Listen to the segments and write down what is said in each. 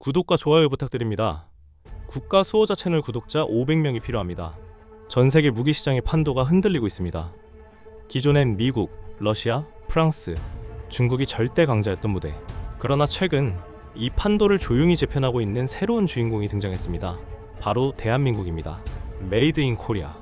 구독과 좋아요 부탁드립니다. 국가 수호자 채널 구독자 500명이 필요합니다. 전 세계 무기 시장의 판도가 흔들리고 있습니다. 기존엔 미국, 러시아, 프랑스, 중국이 절대 강자였던 무대. 그러나 최근 이 판도를 조용히 재편하고 있는 새로운 주인공이 등장했습니다. 바로 대한민국입니다. 메이드 인 코리아.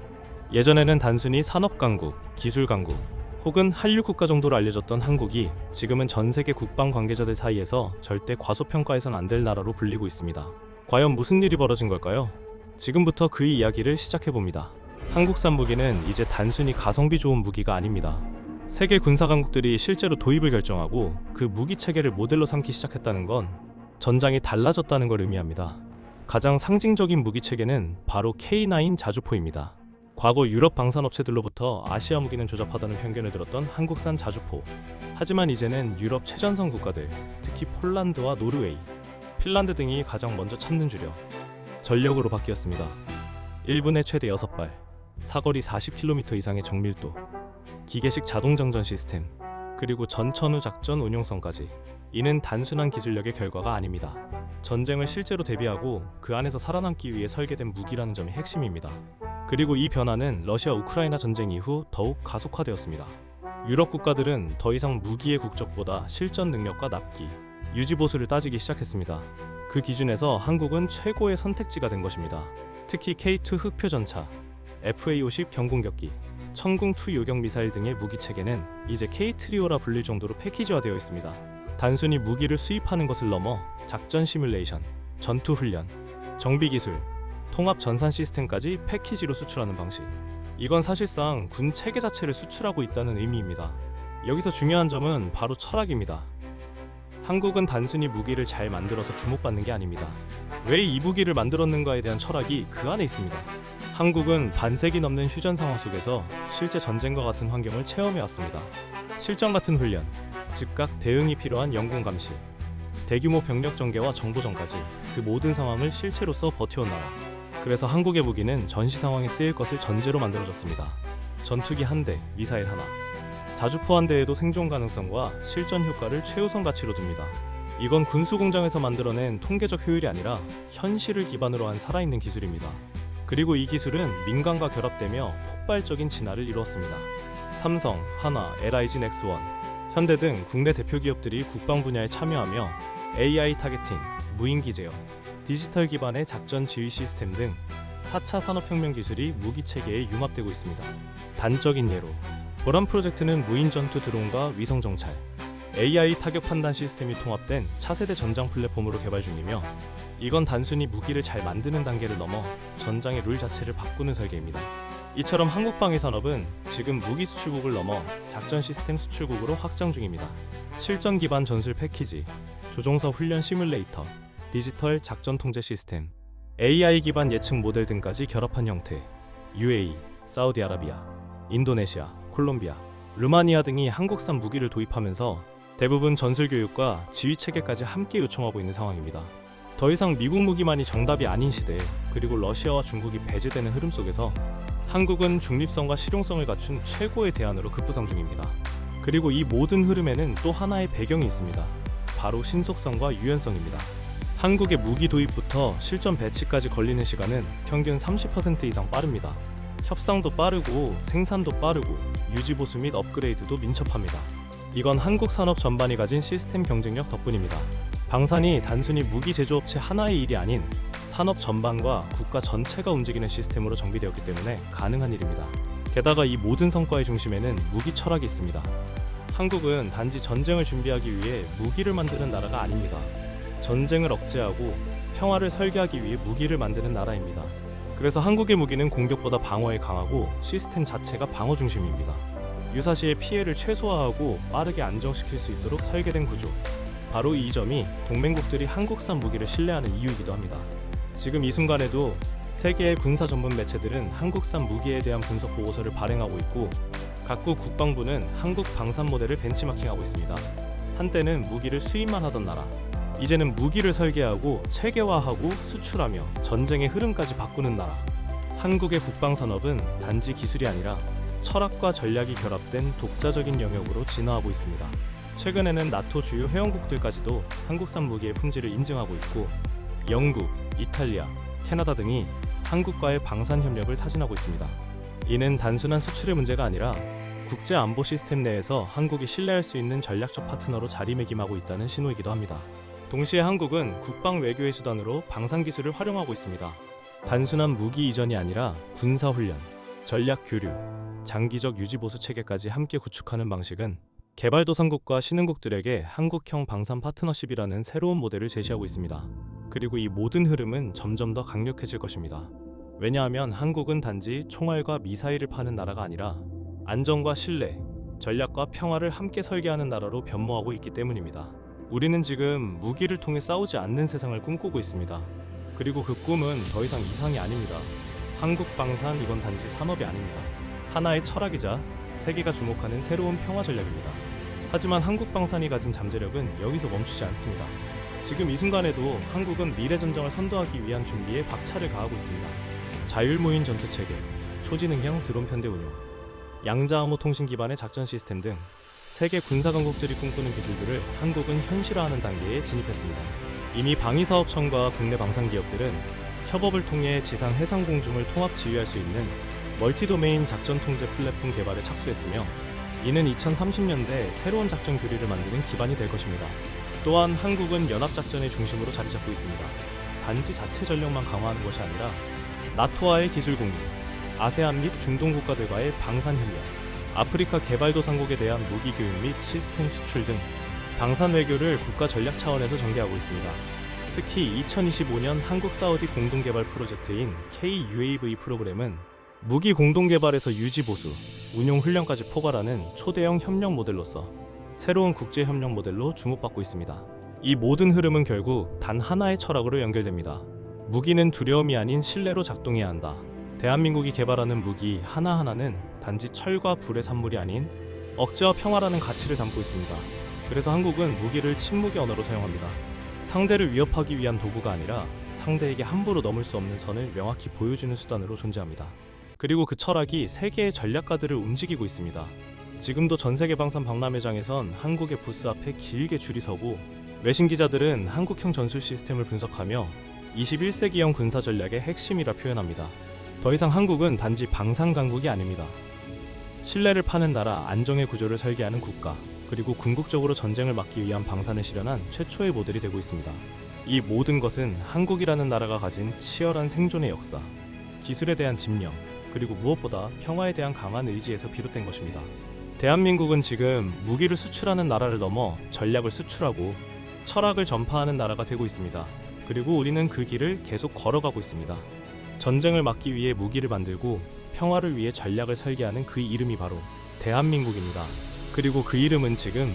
예전에는 단순히 산업 강국, 기술 강국, 혹은 한류 국가 정도로 알려졌던 한국이 지금은 전 세계 국방 관계자들 사이에서 절대 과소평가해선 안 될 나라로 불리고 있습니다. 과연 무슨 일이 벌어진 걸까요? 지금부터 그 이야기를 시작해봅니다. 한국산 무기는 이제 단순히 가성비 좋은 무기가 아닙니다. 세계 군사 강국들이 실제로 도입을 결정하고 그 무기 체계를 모델로 삼기 시작했다는 건 전장이 달라졌다는 걸 의미합니다. 가장 상징적인 무기 체계는 바로 K9 자주포입니다. 과거 유럽 방산업체들로부터 아시아 무기는 조잡하다는 편견을 들었던 한국산 자주포. 하지만 이제는 유럽 최전선 국가들, 특히 폴란드와 노르웨이, 핀란드 등이 가장 먼저 찾는 주력 전력으로 바뀌었습니다. 1분에 최대 6발, 사거리 40km 이상의 정밀도, 기계식 자동장전 시스템, 그리고 전천후 작전 운용성까지. 이는 단순한 기술력의 결과가 아닙니다. 전쟁을 실제로 대비하고 그 안에서 살아남기 위해 설계된 무기라는 점이 핵심입니다. 그리고 이 변화는 러시아 우크라이나 전쟁 이후 더욱 가속화되었습니다. 유럽 국가들은 더 이상 무기의 국적보다 실전 능력과 납기, 유지 보수를 따지기 시작했습니다. 그 기준에서 한국은 최고의 선택지가 된 것입니다. 특히 K2 흑표 전차, FA-50 경공격기, 천궁2 요격 미사일 등의 무기 체계는 이제 K-트리오라 불릴 정도로 패키지화되어 있습니다. 단순히 무기를 수입하는 것을 넘어 작전 시뮬레이션, 전투 훈련, 정비 기술, 통합 전산 시스템까지 패키지로 수출하는 방식. 이건 사실상 군 체계 자체를 수출하고 있다는 의미입니다. 여기서 중요한 점은 바로 철학입니다. 한국은 단순히 무기를 잘 만들어서 주목받는 게 아닙니다. 왜 이 무기를 만들었는가에 대한 철학이 그 안에 있습니다. 한국은 반세기 넘는 휴전 상황 속에서 실제 전쟁과 같은 환경을 체험해왔습니다. 실전 같은 훈련, 즉각 대응이 필요한 영공 감시, 대규모 병력 전개와 정보 전까지 그 모든 상황을 실체로서 버텨온 나라. 그래서 한국의 무기는 전시 상황에 쓰일 것을 전제로 만들어졌습니다. 전투기 한 대, 미사일 하나. 자주포 한 대에도 생존 가능성과 실전 효과를 최우선 가치로 둡니다. 이건 군수 공장에서 만들어낸 통계적 효율이 아니라 현실을 기반으로 한 살아있는 기술입니다. 그리고 이 기술은 민간과 결합되며 폭발적인 진화를 이루었습니다. 삼성, 한화, LIG 넥스원, 현대 등 국내 대표 기업들이 국방 분야에 참여하며 AI 타겟팅, 무인기 제어, 디지털 기반의 작전 지휘 시스템 등 4차 산업혁명 기술이 무기 체계에 융합되고 있습니다. 단적인 예로 보람 프로젝트는 무인 전투 드론과 위성 정찰, AI 타격 판단 시스템이 통합된 차세대 전장 플랫폼으로 개발 중이며, 이건 단순히 무기를 잘 만드는 단계를 넘어 전장의 룰 자체를 바꾸는 설계입니다. 이처럼 한국방위 산업은 지금 무기 수출국을 넘어 작전 시스템 수출국으로 확장 중입니다. 실전 기반 전술 패키지, 조종사 훈련 시뮬레이터, 디지털 작전 통제 시스템, AI 기반 예측 모델 등까지 결합한 형태. UAE, 사우디아라비아, 인도네시아, 콜롬비아, 루마니아 등이 한국산 무기를 도입하면서 대부분 전술 교육과 지휘 체계까지 함께 요청하고 있는 상황입니다. 더 이상 미국 무기만이 정답이 아닌 시대, 그리고 러시아와 중국이 배제되는 흐름 속에서 한국은 중립성과 실용성을 갖춘 최고의 대안으로 급부상 중입니다. 그리고 이 모든 흐름에는 또 하나의 배경이 있습니다. 바로 신속성과 유연성입니다. 한국의 무기 도입부터 실전 배치까지 걸리는 시간은 평균 30% 이상 빠릅니다. 협상도 빠르고 생산도 빠르고 유지 보수 및 업그레이드도 민첩합니다. 이건 한국 산업 전반이 가진 시스템 경쟁력 덕분입니다. 방산이 단순히 무기 제조업체 하나의 일이 아닌 산업 전반과 국가 전체가 움직이는 시스템으로 정비되었기 때문에 가능한 일입니다. 게다가 이 모든 성과의 중심에는 무기 철학이 있습니다. 한국은 단지 전쟁을 준비하기 위해 무기를 만드는 나라가 아닙니다. 전쟁을 억제하고 평화를 설계하기 위해 무기를 만드는 나라입니다. 그래서 한국의 무기는 공격보다 방어에 강하고 시스템 자체가 방어 중심입니다. 유사시의 피해를 최소화하고 빠르게 안정시킬 수 있도록 설계된 구조. 바로 이 점이 동맹국들이 한국산 무기를 신뢰하는 이유이기도 합니다. 지금 이 순간에도 세계의 군사 전문 매체들은 한국산 무기에 대한 분석 보고서를 발행하고 있고, 각국 국방부는 한국 방산 모델을 벤치마킹하고 있습니다. 한때는 무기를 수입만 하던 나라, 이제는 무기를 설계하고 체계화하고 수출하며 전쟁의 흐름까지 바꾸는 나라. 한국의 국방산업은 단지 기술이 아니라 철학과 전략이 결합된 독자적인 영역으로 진화하고 있습니다. 최근에는 나토 주요 회원국들까지도 한국산 무기의 품질을 인증하고 있고, 영국, 이탈리아, 캐나다 등이 한국과의 방산 협력을 타진하고 있습니다. 이는 단순한 수출의 문제가 아니라 국제 안보 시스템 내에서 한국이 신뢰할 수 있는 전략적 파트너로 자리매김하고 있다는 신호이기도 합니다. 동시에 한국은 국방 외교의 수단으로 방산 기술을 활용하고 있습니다. 단순한 무기 이전이 아니라 군사 훈련, 전략 교류, 장기적 유지 보수 체계까지 함께 구축하는 방식은 개발도상국과 신흥국들에게 한국형 방산 파트너십이라는 새로운 모델을 제시하고 있습니다. 그리고 이 모든 흐름은 점점 더 강력해질 것입니다. 왜냐하면 한국은 단지 총알과 미사일을 파는 나라가 아니라 안정과 신뢰, 전략과 평화를 함께 설계하는 나라로 변모하고 있기 때문입니다. 우리는 지금 무기를 통해 싸우지 않는 세상을 꿈꾸고 있습니다. 그리고 그 꿈은 더 이상 이상이 아닙니다. 한국 방산, 이건 단지 산업이 아닙니다. 하나의 철학이자 세계가 주목하는 새로운 평화 전략입니다. 하지만 한국 방산이 가진 잠재력은 여기서 멈추지 않습니다. 지금 이 순간에도 한국은 미래 전쟁을 선도하기 위한 준비에 박차를 가하고 있습니다. 자율무인 전투 체계, 초지능형 드론 편대 운용, 양자암호 통신 기반의 작전 시스템 등 세계 군사 강국들이 꿈꾸는 기술들을 한국은 현실화하는 단계에 진입했습니다. 이미 방위사업청과 국내 방산 기업들은 협업을 통해 지상 해상 공중을 통합 지휘할 수 있는 멀티도메인 작전 통제 플랫폼 개발에 착수했으며, 이는 2030년대 새로운 작전 교리를 만드는 기반이 될 것입니다. 또한 한국은 연합작전의 중심으로 자리 잡고 있습니다. 단지 자체 전력만 강화하는 것이 아니라 나토와의 기술 공유, 아세안 및 중동 국가들과의 방산 협력, 아프리카 개발도상국에 대한 무기 교육 및 시스템 수출 등 방산 외교를 국가 전략 차원에서 전개하고 있습니다. 특히 2025년 한국 사우디 공동개발 프로젝트인 KUAV 프로그램은 무기 공동개발에서 유지 보수, 운용 훈련까지 포괄하는 초대형 협력 모델로서 새로운 국제 협력 모델로 주목받고 있습니다. 이 모든 흐름은 결국 단 하나의 철학으로 연결됩니다. 무기는 두려움이 아닌 신뢰로 작동해야 한다. 대한민국이 개발하는 무기 하나하나는 단지 철과 불의 산물이 아닌 억제와 평화라는 가치를 담고 있습니다. 그래서 한국은 무기를 침묵의 언어로 사용합니다. 상대를 위협하기 위한 도구가 아니라 상대에게 함부로 넘을 수 없는 선을 명확히 보여주는 수단으로 존재합니다. 그리고 그 철학이 세계의 전략가들을 움직이고 있습니다. 지금도 전세계 방산 박람회장에선 한국의 부스 앞에 길게 줄이 서고, 외신 기자들은 한국형 전술 시스템을 분석하며 21세기형 군사 전략의 핵심이라 표현합니다. 더 이상 한국은 단지 방산 강국이 아닙니다. 신뢰를 파는 나라, 안정의 구조를 설계하는 국가, 그리고 궁극적으로 전쟁을 막기 위한 방산을 실현한 최초의 모델이 되고 있습니다. 이 모든 것은 한국이라는 나라가 가진 치열한 생존의 역사, 기술에 대한 집념, 그리고 무엇보다 평화에 대한 강한 의지에서 비롯된 것입니다. 대한민국은 지금 무기를 수출하는 나라를 넘어 전략을 수출하고 철학을 전파하는 나라가 되고 있습니다. 그리고 우리는 그 길을 계속 걸어가고 있습니다. 전쟁을 막기 위해 무기를 만들고 평화를 위해 전략을 설계하는 그 이름이 바로 대한민국입니다. 그리고 그 이름은 지금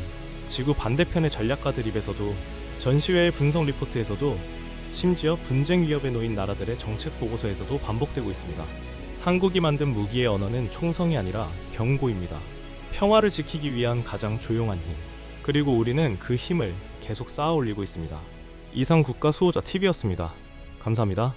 지구 반대편의 전략가들 입에서도, 전시회의 분석 리포트에서도, 심지어 분쟁 위협에 놓인 나라들의 정책 보고서에서도 반복되고 있습니다. 한국이 만든 무기의 언어는 총성이 아니라 경고입니다. 평화를 지키기 위한 가장 조용한 힘, 그리고 우리는 그 힘을 계속 쌓아 올리고 있습니다. 이상 국가 수호자 TV였습니다. 감사합니다.